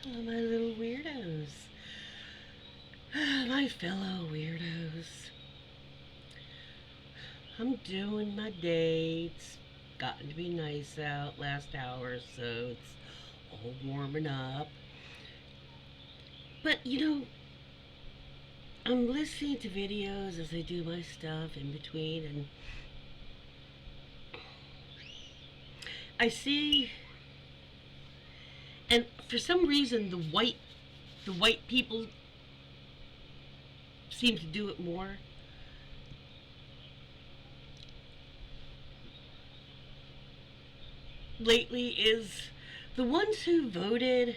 Hello, my little weirdos. My fellow weirdos. I'm doing my day. It's gotten to be nice out last hour, so it's all warming up. But I'm listening to videos as I do my stuff in between, and I see, and for some reason, the white people seem to do it more. Lately is the ones who voted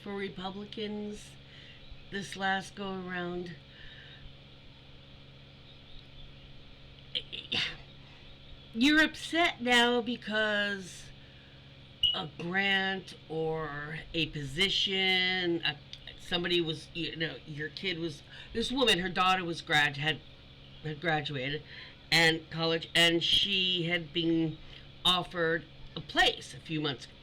for Republicans this last go around. You're upset now because a grant or a position, somebody was, your kid was, this woman, her daughter was had graduated and college, and she had been offered a place a few months ago.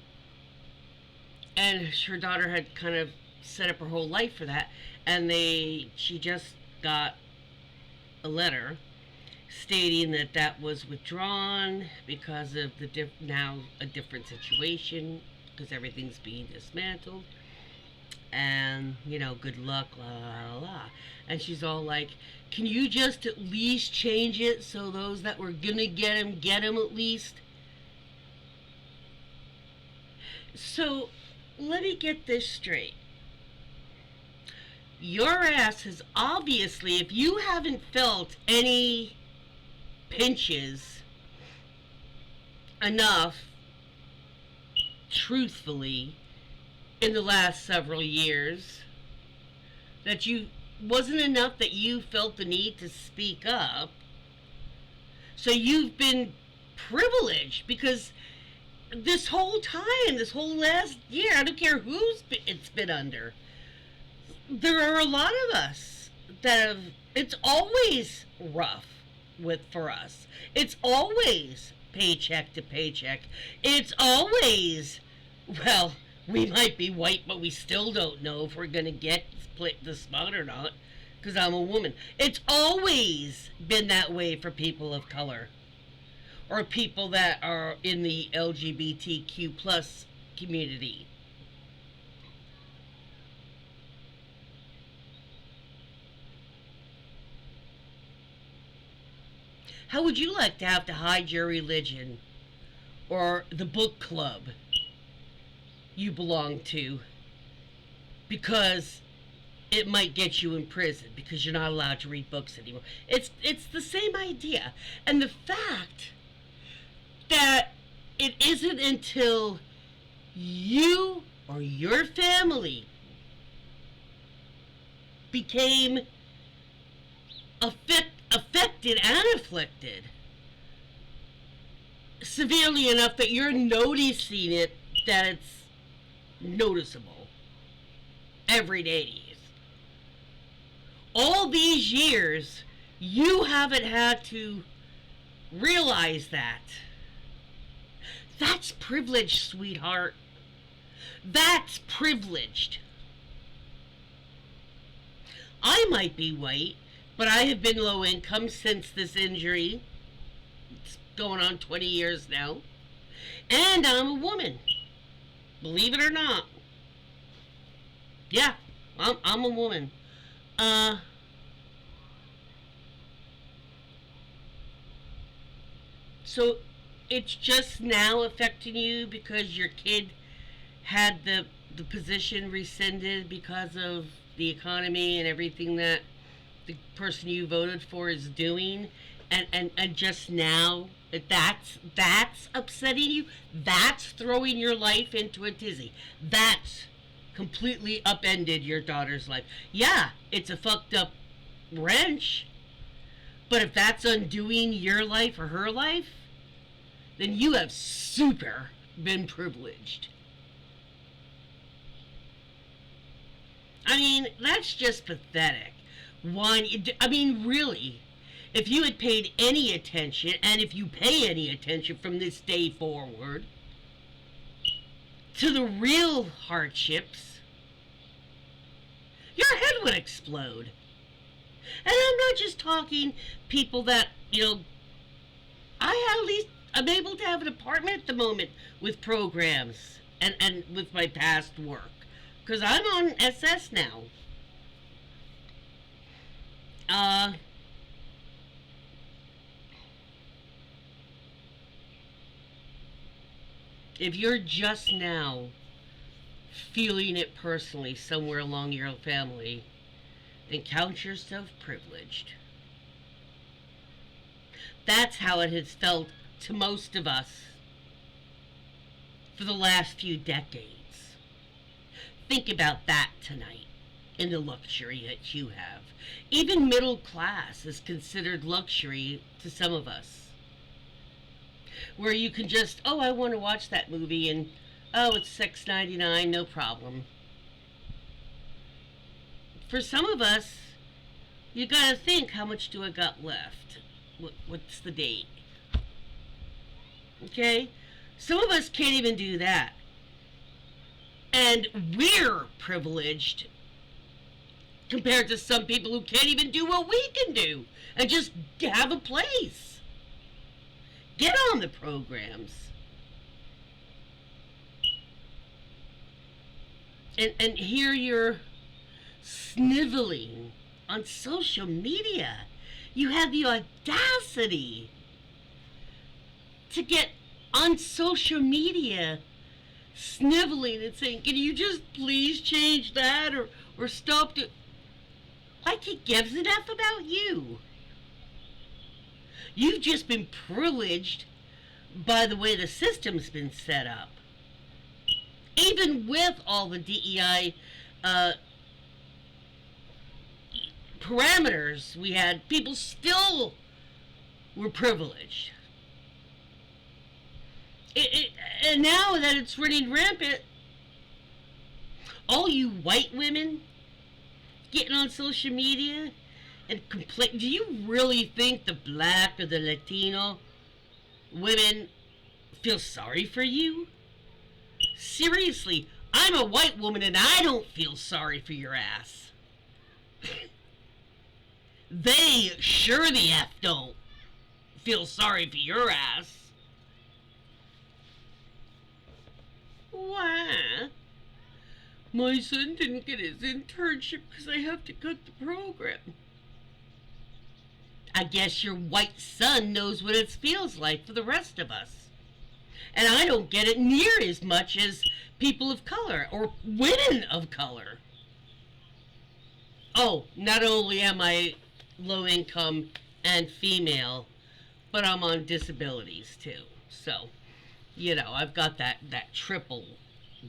And her daughter had kind of set up her whole life for that, and she just got a letter stating that that was withdrawn because of now a different situation, because everything's being dismantled, and good luck, la la la la. And she's all like, can you just at least change it so those that were gonna get him at least? So let me get this straight. Your ass has obviously, if you haven't felt any pinches enough, truthfully, in the last several years, that you wasn't enough that you felt the need to speak up. So you've been privileged because this whole time, this whole last year, I don't care it's been under, there are a lot of us that have, it's always rough for us. It's always paycheck to paycheck. It's always, well, we might be white, but we still don't know if we're going to get split the spot or not, because I'm a woman. It's always been that way for people of color, or people that are in the LGBTQ plus community. How would you like to have to hide your religion or the book club you belong to because it might get you in prison because you're not allowed to read books anymore? It's the same idea. And the fact that it isn't until you or your family became affected and afflicted severely enough that you're noticing it, that it's noticeable every day. All these years, you haven't had to realize that. That's privileged, sweetheart. That's privileged. I might be white, but I have been low income since this injury. It's going on 20 years now. And I'm a woman. Believe it or not. Yeah, I'm a woman. So it's just now affecting you because your kid had the position rescinded because of the economy and everything that the person you voted for is doing, and just now that's upsetting you, that's throwing your life into a tizzy, that's completely upended your daughter's life. Yeah, it's a fucked up wrench, but if that's undoing your life or her life, then you have super been privileged. I mean, that's just pathetic. One, I mean, really, if you had paid any attention, and if you pay any attention from this day forward to the real hardships Your head would explode. And I'm not just talking people that, I at least, I'm able to have an apartment at the moment with programs and with my past work. Because I'm on SS now. Uh, if you're just now feeling it personally somewhere along your family, then count yourself privileged. That's how it has felt to most of us for the last few decades. Think about that tonight in the luxury that you have. Even middle class is considered luxury to some of us. Where you can just, oh, I want to watch that movie and, oh, it's $6.99, no problem. For some of us, you gotta think, how much do I got left? What's the date? Okay? Some of us can't even do that. And we're privileged compared to some people who can't even do what we can do and just have a place. Get on the programs. And here you're sniveling on social media. You have the audacity to get on social media sniveling and saying, can you just please change that or stop it? Like he gives enough about you. You've just been privileged by the way the system's been set up. Even with all the DEI parameters we had, people still were privileged. And now that it's running rampant, all you white women getting on social media and complain, do you really think the black or the Latino women feel sorry for you? Seriously, I'm a white woman and I don't feel sorry for your ass. They sure the F don't feel sorry for your ass. Why? My son didn't get his internship because I have to cut the program. I guess your white son knows what it feels like for the rest of us. And I don't get it near as much as people of color or women of color. Oh, not only am I low income and female, but I'm on disabilities too. So, I've got that triple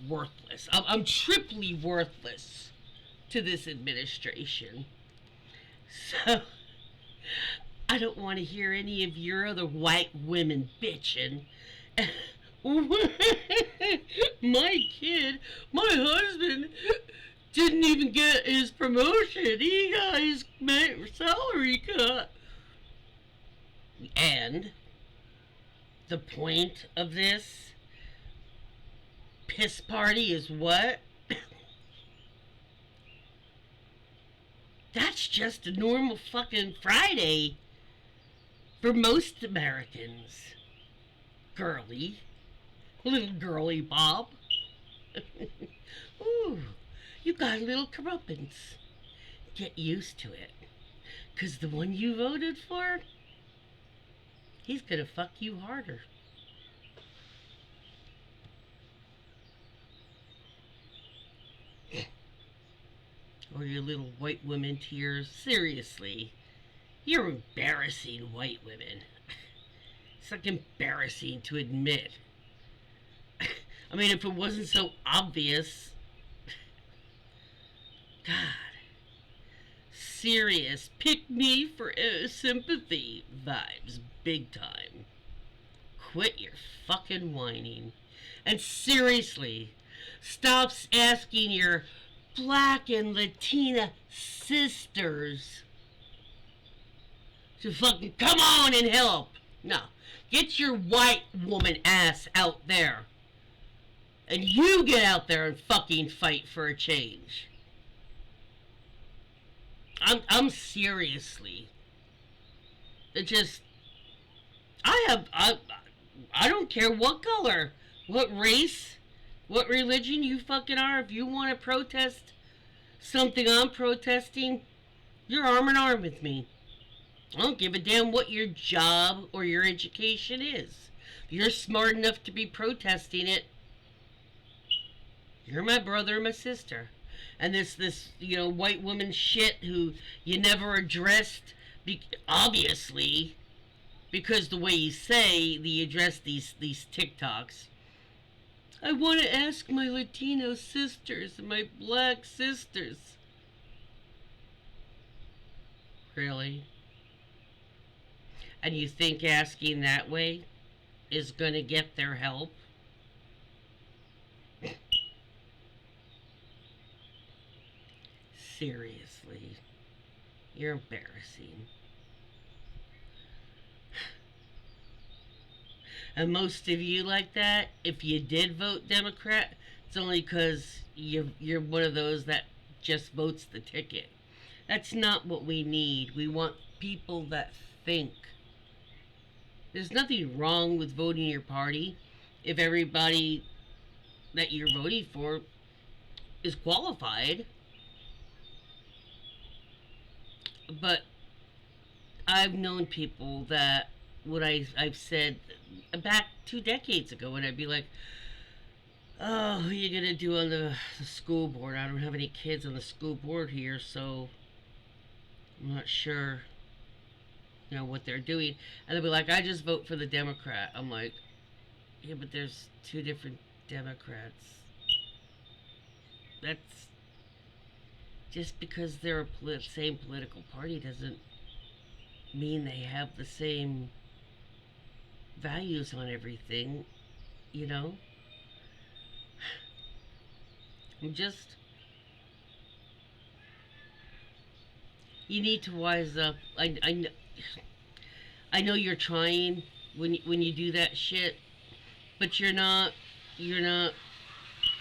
worthless. I'm triply worthless to this administration. So, I don't want to hear any of your other white women bitching. My kid, my husband, didn't even get his promotion. He got his salary cut. And the point of this piss party is what? That's just a normal fucking Friday for most Americans. Girly. Little girly Bob. Ooh, you got a little comeuppance. Get used to it. 'Cause the one you voted for, he's gonna fuck you harder. Or your little white women tears. Seriously. You're embarrassing, white women. It's like embarrassing to admit. I mean, if it wasn't so obvious. God. Serious. Pick me for sympathy vibes. Big time. Quit your fucking whining. And seriously, stop asking your black and Latina sisters to fucking come on and help. No. Get your white woman ass out there. And you get out there and fucking fight for a change. I'm seriously. It just I don't care what color, what race, what religion you fucking are. If you want to protest something I'm protesting, you're arm in arm with me. I don't give a damn what your job or your education is. If you're smart enough to be protesting it, you're my brother or my sister. And this white woman shit who you never addressed, obviously, because the way you say the address these TikToks. I want to ask my Latino sisters and my black sisters. Really? And you think asking that way is going to get their help? Seriously. You're embarrassing. And most of you like that, if you did vote Democrat, it's only because you're one of those that just votes the ticket. That's not what we need. We want people that think. There's nothing wrong with voting your party if everybody that you're voting for is qualified. But I've known people that what I've said back 2 decades ago, when I'd be like, oh, who are you going to do on the school board? I don't have any kids on the school board here, so I'm not sure, what they're doing. And they'll be like, I just vote for the Democrat. I'm like, yeah, but there's two different Democrats. That's just because they're same political party doesn't mean they have the same values on everything, you know? I'm just, you need to wise up. I know you're trying when you do that shit, but you're not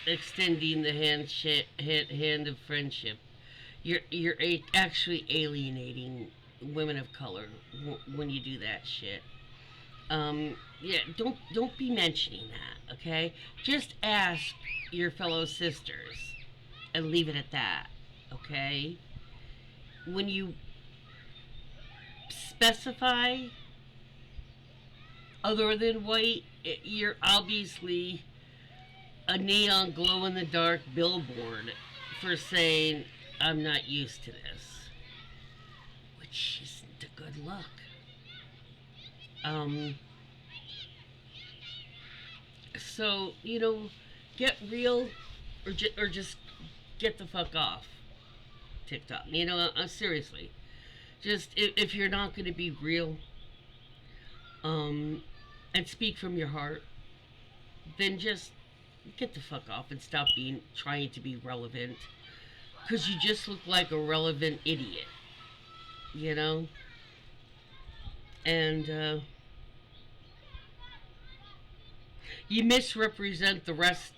extending the hand of friendship. You're actually alienating women of color when you do that shit. Yeah, don't be mentioning that, okay? Just ask your fellow sisters and leave it at that, okay? When you specify other than white, you're obviously a neon glow in the dark billboard for saying, I'm not used to this, which isn't a good look. So, get real or just get the fuck off TikTok. Seriously. Just, if you're not going to be real, and speak from your heart, then just get the fuck off and stop trying to be relevant. Because you just look like a relevant idiot. And, you misrepresent the rest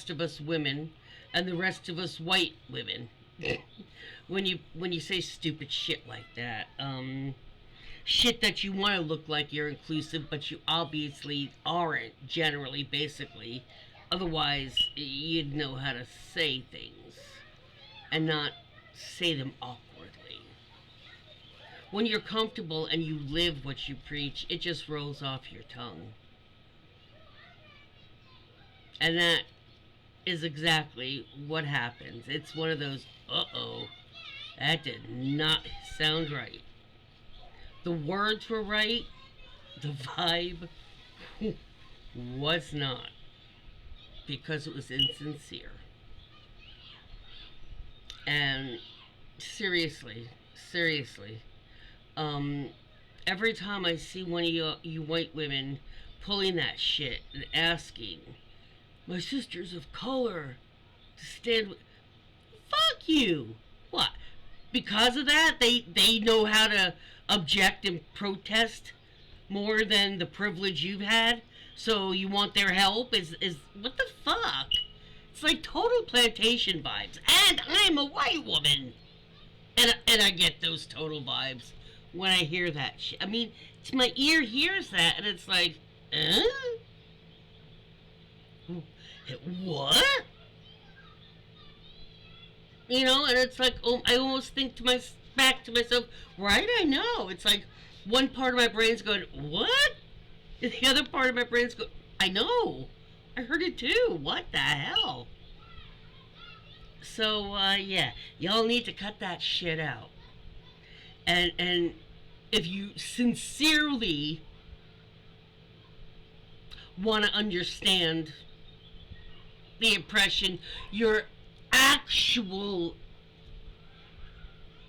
of us women and the rest of us white women when you say stupid shit like that. Shit that you want to look like you're inclusive, but you obviously aren't, generally, basically. Otherwise, you'd know how to say things and not say them awkwardly. When you're comfortable and you live what you preach, it just rolls off your tongue. And that is exactly what happens. It's one of those, uh-oh, that did not sound right. The words were right, the vibe was not, because it was insincere. And seriously, every time I see one of you white women pulling that shit and asking, my sisters of color to stand with, fuck you. What? Because of that, they know how to object and protest more than the privilege you've had? So you want their help? Is what the fuck? It's like total plantation vibes. And I'm a white woman. And I get those total vibes when I hear that shit. I mean, it's my ear hears that, and it's like, eh? What? You know, and it's like, oh, I almost think to my back to myself, right? I know. It's like one part of my brain's going, what? And the other part of my brain's going, I know. I heard it too. What the hell? So yeah, y'all need to cut that shit out. And if you sincerely want to understand the impression your actual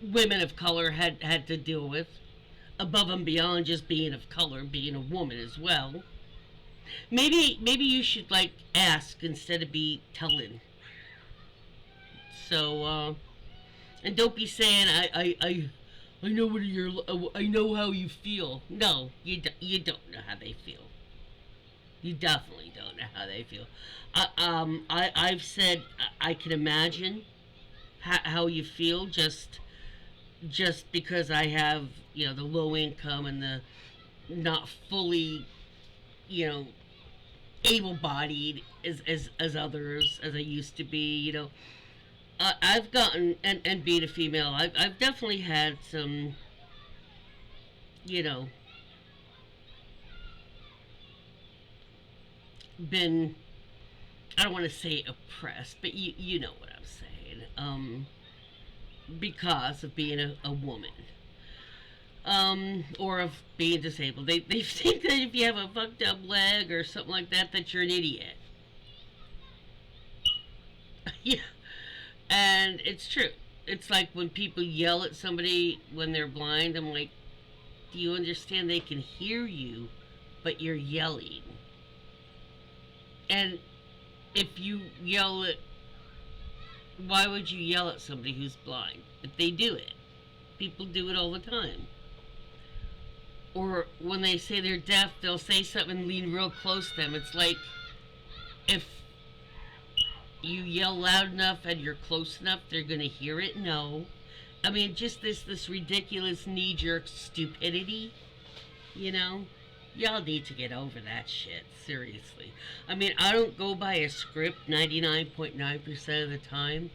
women of color had to deal with, above and beyond just being of color, being a woman as well. Maybe you should like ask instead of be telling. So and don't be saying I know what you're I know how you feel. No, you don't know how they feel. You definitely don't know how they feel. I've said I can imagine how you feel just because I have the low income and the not fully you know able bodied as others as I used to be. I've gotten and being a female, I've definitely had some you know been, I don't want to say oppressed, but you know what I'm saying. Because of being a woman. Or of being disabled. They think that if you have a fucked up leg or something like that, that you're an idiot. Yeah. And it's true. It's like when people yell at somebody when they're blind, I'm like, do you understand they can hear you, but you're yelling? And if you yell at, why would you yell at somebody who's blind? But they do it. People do it all the time. Or when they say they're deaf, they'll say something and lean real close to them. It's like if you yell loud enough and you're close enough, they're gonna hear it. No, I mean just this ridiculous knee jerk stupidity. You know, y'all need to get over that shit. Seriously. I mean, I don't go by a script 99.9% of the time,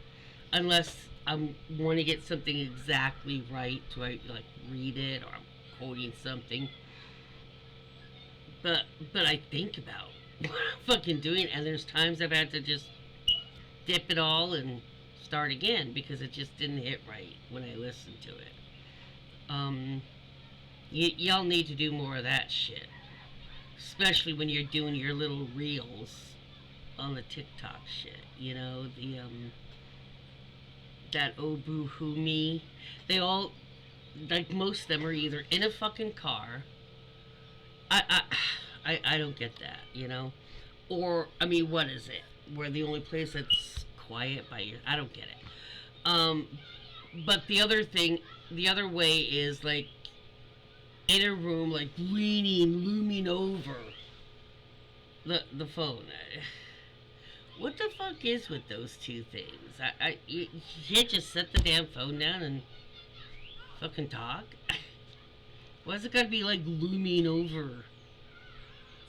unless I want to get something exactly right. Do I like read it or I'm quoting something? But I think about what I'm fucking doing, and there's times I've had to just dip it all and start again because it just didn't hit right when I listened to it. Um, y'all need to do more of that shit, especially when you're doing your little reels on the TikTok shit. The that oh boo hoo me. They all, like most of them, are either in a fucking car. I don't get that. Or I mean, what is it? Where the only place that's quiet by your, I don't get it. But the other way is like in a room, like looming over the phone. What the fuck is with those two things? You can't just set the damn phone down and fucking talk. Why's it gotta be like looming over?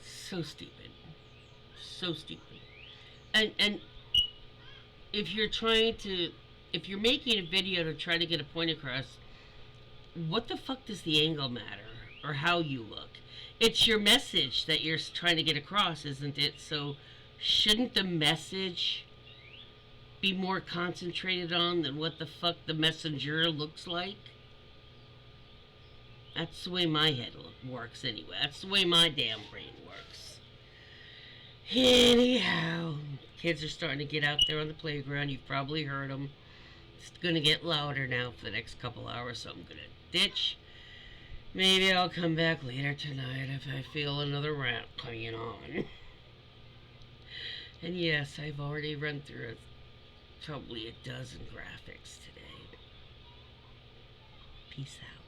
So stupid. So stupid. And if you're trying to, if you're making a video to try to get a point across, what the fuck does the angle matter or how you look? It's your message that you're trying to get across, isn't it? So shouldn't the message be more concentrated on than what the fuck the messenger looks like? That's the way my head works anyway. That's the way my damn brain works. Anyhow, kids are starting to get out there on the playground. You've probably heard them. It's going to get louder now for the next couple hours, so I'm going to ditch. Maybe I'll come back later tonight if I feel another rant coming on. And yes, I've already run through probably a dozen graphics today. Peace out.